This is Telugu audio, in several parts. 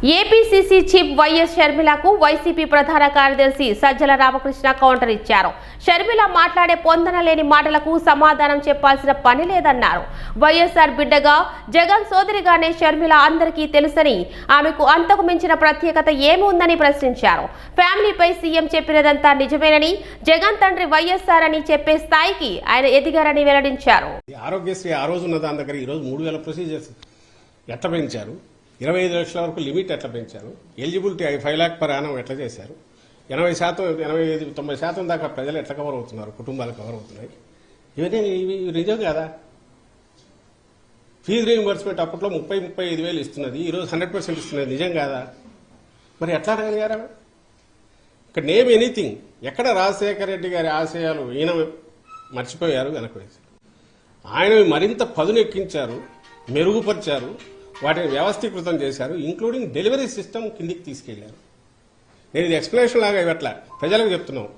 ఏపీసీసీ చీఫ్ వైఎస్ షర్మిలకు వైసీపీ ప్రధాన కార్యదర్శి సజ్జల రామకృష్ణ కౌంటర్ ఇచ్చారు. షర్మిల మాట్లాడే పొందన లేని మాటలకు సమాధానం చెప్పాల్సిన పని లేదన్నారు. వైఎస్ఆర్ బిడ్డగా జగన్ సోదరిగానే షర్మిల అందరికీ తెలుసని, ఆమెకు అంతకు మించిన ప్రత్యేకత ఏమి ఉందని ప్రశ్నించారు. ఫ్యామిలీపై సీఎం చెప్పినదంతా నిజమేనని, జగన్ తండ్రి వైఎస్ఆర్ అని చెప్పే స్థాయికి ఆయన ఎదిగారని వెల్లడించారు. ఆరోగ్యశ్రీ ఆ రోజు ఉన్న దాని దగ్గర ఈ రోజు 3000 ప్రొసీజర్స్ ఎట్లా పెంచారు, 25 లక్షల వరకు లిమిట్ ఎట్లా పెంచారు, ఎలిజిబిలిటీ 5 lakh per annum ఎట్లా చేశారు, 80%, 85, 90% దాకా ప్రజలు ఎట్లా కవర్ అవుతున్నారు, కుటుంబాలు కవర్ అవుతున్నాయి. ఇవన్నీ నిజం కదా. ఫీజు రీయింబర్స్మెంట్ అప్పట్లో 30-35 వేలు ఇస్తున్నది, ఈరోజు 100% ఇస్తున్నది. నిజం కాదా? మరి ఎట్లా అడగలిగారా? ఇక్కడ నేమ్ ఎనీథింగ్. ఎక్కడ రాజశేఖర రెడ్డి గారి ఆశయాలు ఈయన మర్చిపోయారు, వెనక వేశారు. ఆయన మరింత పదునెక్కించారు, మెరుగుపరిచారు, వాటిని వ్యవస్థీకృతం చేశారు. ఇంక్లూడింగ్ డెలివరీ సిస్టమ్ కిందికి తీసుకెళ్లారు. నేను ఇది ఎక్స్ప్లెనేషన్ లాగా ఇవ్వట్లా, ప్రజలకు చెప్తున్నాం.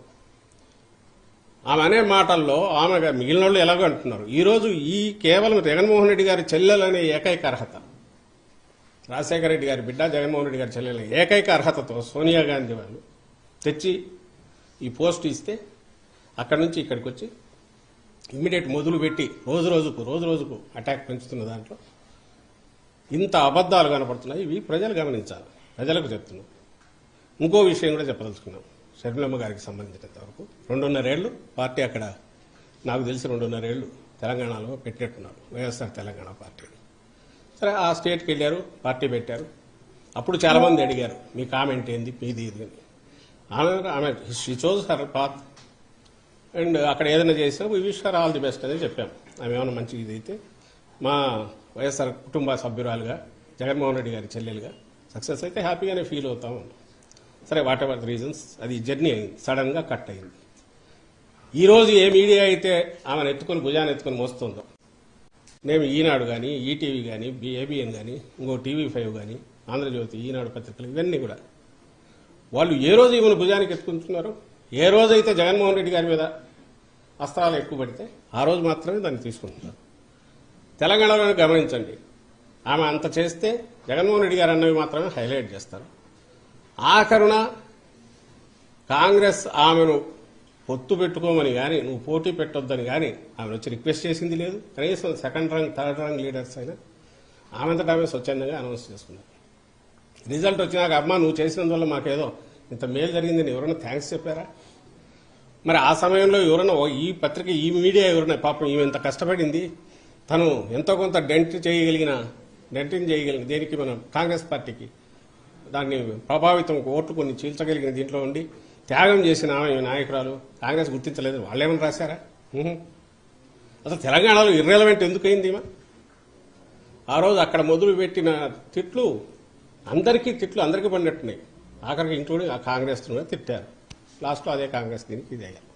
ఆమె అనే మాటల్లో ఆమె మిగిలిన వాళ్ళు ఎలాగో అంటున్నారు. ఈరోజు ఈ కేవలం జగన్మోహన్ రెడ్డి గారి చెల్లెలనే ఏకైక అర్హత, రాజశేఖర రెడ్డి గారి బిడ్డ జగన్మోహన్ రెడ్డి గారి చెల్లెల ఏకైక అర్హతతో సోనియా గాంధీ వాళ్ళు తెచ్చి ఈ పోస్ట్ ఇస్తే అక్కడి నుంచి ఇక్కడికి వచ్చి ఇమ్మీడియట్ మొదలు పెట్టి రోజు రోజుకు అటాక్ పెంచుతున్న దాంట్లో ఇంత అబద్దాలు కనపడుతున్నాయి. ఇవి ప్రజలు గమనించాలి, ప్రజలకు చెప్తున్నాం. ఇంకో విషయం కూడా చెప్పదలుచుకున్నాం. షర్మిలమ్మ గారికి సంబంధించినంత వరకు 2.5 ఏళ్లు పార్టీ అక్కడ, నాకు తెలిసి 2.5 ఏళ్లు తెలంగాణలో పెట్టినట్టున్నారు, వైఎస్ఆర్ తెలంగాణ పార్టీ. సరే, ఆ స్టేట్కి వెళ్ళారు, పార్టీ పెట్టారు. అప్పుడు చాలా మంది అడిగారు, మీ కామెంట్ ఏంది, మీది ఇది అని. ఆమె she chose her path and అక్కడ ఏదైనా చేసినా we wish her all the best అని చెప్పాము. ఆమె ఏమైనా మంచి ఇది అయితే మా వైఎస్ఆర్ కుటుంబ సభ్యురాలుగా, జగన్మోహన్ రెడ్డి గారి చెల్లెలుగా సక్సెస్ అయితే హ్యాపీగానే ఫీల్ అవుతాము. సరే, వాట్ ఎవర్ ద రీజన్స్, అది జర్నీ అయింది, సడన్ గా కట్ అయింది. ఈ రోజు ఏ మీడియా అయితే ఆమెను ఎత్తుకుని భుజాన్ని ఎత్తుకుని మోస్తుందో, నేను ఈనాడు కానీ, ఈటీవీ కానీ, ఏబిఎన్ కానీ, ఇంకో TV5 కానీ, ఆంధ్రజ్యోతి, ఈనాడు పత్రికలు, ఇవన్నీ కూడా వాళ్ళు ఏ రోజు ఈమెను భుజానికి ఎత్తుకుంటున్నారు, ఏ రోజైతే జగన్మోహన్ రెడ్డి గారి మీద అస్త్రాలు ఎక్కువ పడితే ఆ రోజు మాత్రమే దాన్ని తీసుకుంటున్నారు. తెలంగాణలో గమనించండి, ఆమె అంత చేస్తే జగన్మోహన్ రెడ్డి గారు అన్నవి మాత్రమే హైలైట్ చేస్తారు. ఆఖరున కాంగ్రెస్ ఆమెను పొత్తు పెట్టుకోమని కానీ, నువ్వు పోటీ పెట్టొద్దని కానీ ఆమెను వచ్చి రిక్వెస్ట్ చేసింది లేదు. కనీసం 2nd రంగ్ 3rd రంగ్ లీడర్స్ అయినా ఆమెంతటా ఆమె స్వచ్ఛందంగా అనౌన్స్ చేసుకున్నారు. రిజల్ట్ వచ్చినాక, అమ్మా నువ్వు చేసినందువల్ల మాకేదో ఇంత మేలు జరిగిందని ఎవరైనా థ్యాంక్స్ చెప్పారా? మరి ఆ సమయంలో ఎవరైనా ఈ పత్రిక, ఈ మీడియా ఎవరైనా పాపం ఈమె ఇంత కష్టపడింది, తను ఎంతో కొంత డెంటింగ్ చేయగలిగిన దేనికి మనం కాంగ్రెస్ పార్టీకి దాన్ని ప్రభావితం ఓట్లు కొన్ని చీల్చగలిగిన దీంట్లో ఉండి త్యాగం చేసిన ఆమె నాయకురాలు కాంగ్రెస్ గుర్తించలేదు. వాళ్ళేమని రాశారా? అసలు తెలంగాణలో ఇర్రెలవెంట్ ఎందుకయింది ఈమె? ఆ రోజు అక్కడ మొదలు పెట్టిన తిట్లు అందరికీ పడినట్టున్నాయి. ఆఖరికి ఇంక్లూడింగ్ ఆ కాంగ్రెస్ తిట్టారు. లాస్ట్లో అదే కాంగ్రెస్ దీనికి ఇది అయ్యారు.